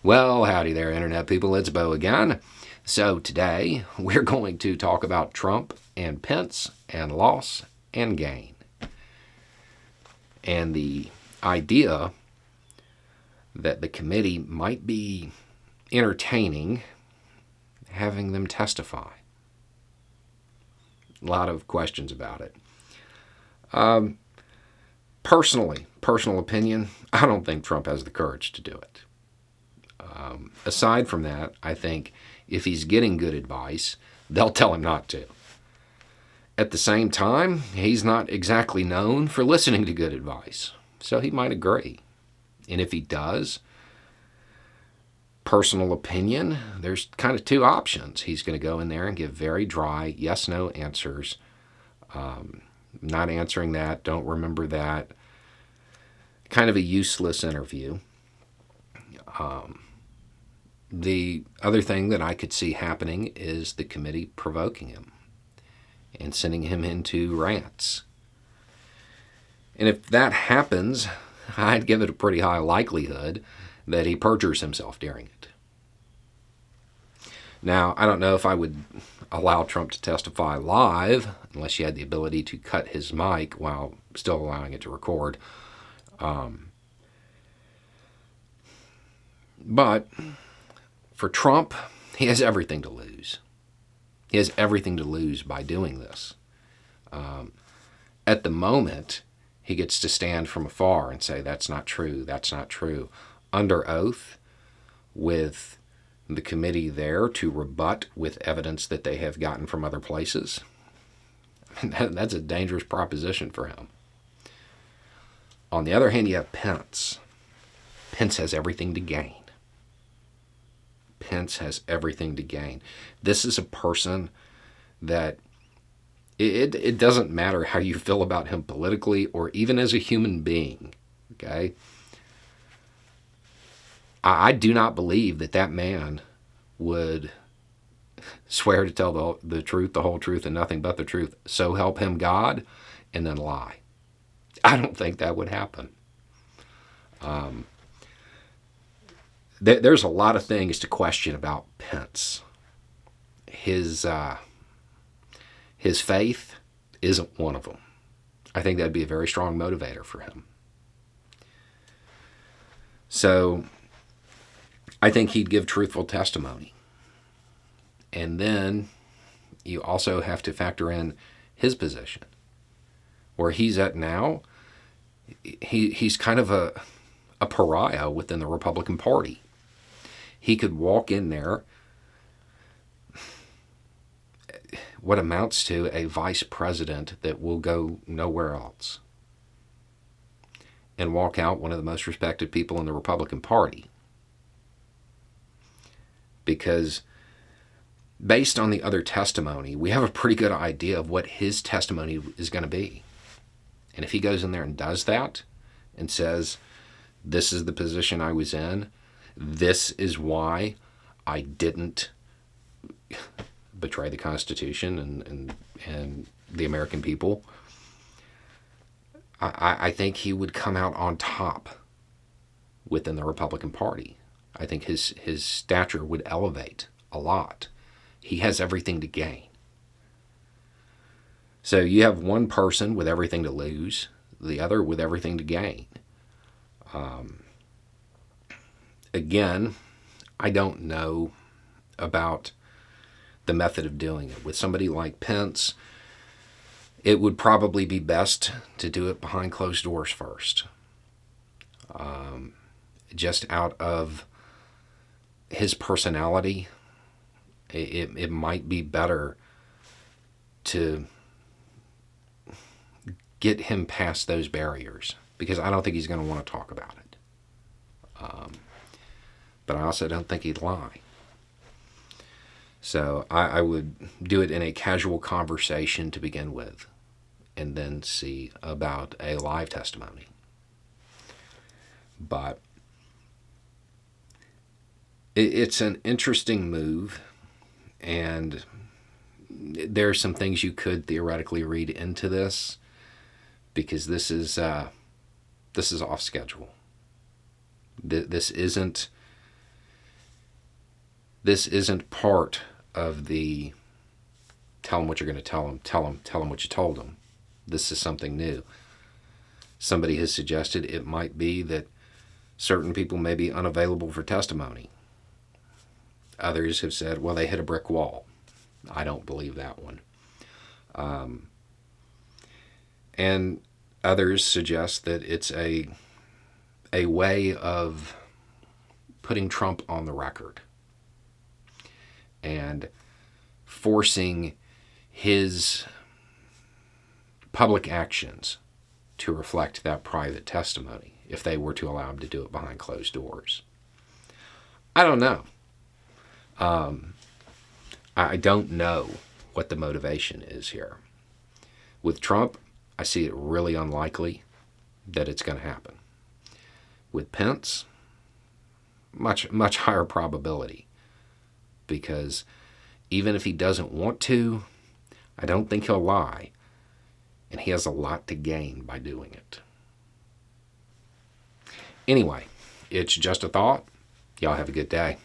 Well, howdy there, Internet people. It's Bo again. So, today we're going to talk about Trump and Pence and loss and gain. And the idea that the committee might be entertaining having them testify. A lot of questions about it. Personal opinion, I don't think Trump has the courage to do it. Aside from that, I think if he's getting good advice, they'll tell him not to. At the same time, he's not exactly known for listening to good advice, so he might agree. And if he does, personal opinion, there's kind of two options. He's going to go in there and give very dry yes-no answers. Not answering that, don't remember that. Kind of a useless interview. The other thing that I could see happening is the committee provoking him and sending him into rants. And if that happens, I'd give it a pretty high likelihood that he perjures himself during it. Now, I don't know if I would allow Trump to testify live, unless you had the ability to cut his mic while still allowing it to record. But for Trump, he has everything to lose. He has everything to lose by doing this. At the moment, he gets to stand from afar and say, that's not true, that's not true, under oath with the committee there to rebut with evidence that they have gotten from other places. That's a dangerous proposition for him. On the other hand, you have Pence. Pence has everything to gain. Pence has everything to gain. This is a person that it doesn't matter how you feel about him politically or even as a human being, okay? I do not believe that man would swear to tell the truth, the whole truth, and nothing but the truth. So help him God, and then lie. I don't think that would happen. There's a lot of things to question about Pence. His faith isn't one of them. I think that'd be a very strong motivator for him. So I think he'd give truthful testimony. And then you also have to factor in his position. Where he's at now, he's kind of a pariah within the Republican Party. He could walk in there, what amounts to a vice president that will go nowhere else, and walk out one of the most respected people in the Republican Party. Because based on the other testimony, we have a pretty good idea of what his testimony is going to be. And if he goes in there and does that and says, this is the position I was in, this is why I didn't betray the Constitution and the American people, I think he would come out on top within the Republican Party. I think his stature would elevate a lot. He has everything to gain. So you have one person with everything to lose, the other with everything to gain. Again, I don't know about the method of doing it. With somebody like Pence, it would probably be best to do it behind closed doors first. Just out of his personality, it might be better to get him past those barriers, because I don't think he's going to want to talk about it. But I also don't think he'd lie. So I would do it in a casual conversation to begin with, and then see about a live testimony. But it's an interesting move, and there are some things you could theoretically read into this, because this is off schedule. This isn't This isn't part of the tell them what you're going to tell them, tell them what you told them. This is something new. Somebody has suggested it might be that certain people may be unavailable for testimony. Others have said, well, they hit a brick wall. I don't believe that one. And others suggest that it's a way of putting Trump on the record and forcing his public actions to reflect that private testimony if they were to allow him to do it behind closed doors. I don't know. I don't know what the motivation is here. With Trump, I see it really unlikely that it's going to happen. With Pence, much higher probability, because even if he doesn't want to, I don't think he'll lie, and he has a lot to gain by doing it. Anyway, it's just a thought. Y'all have a good day.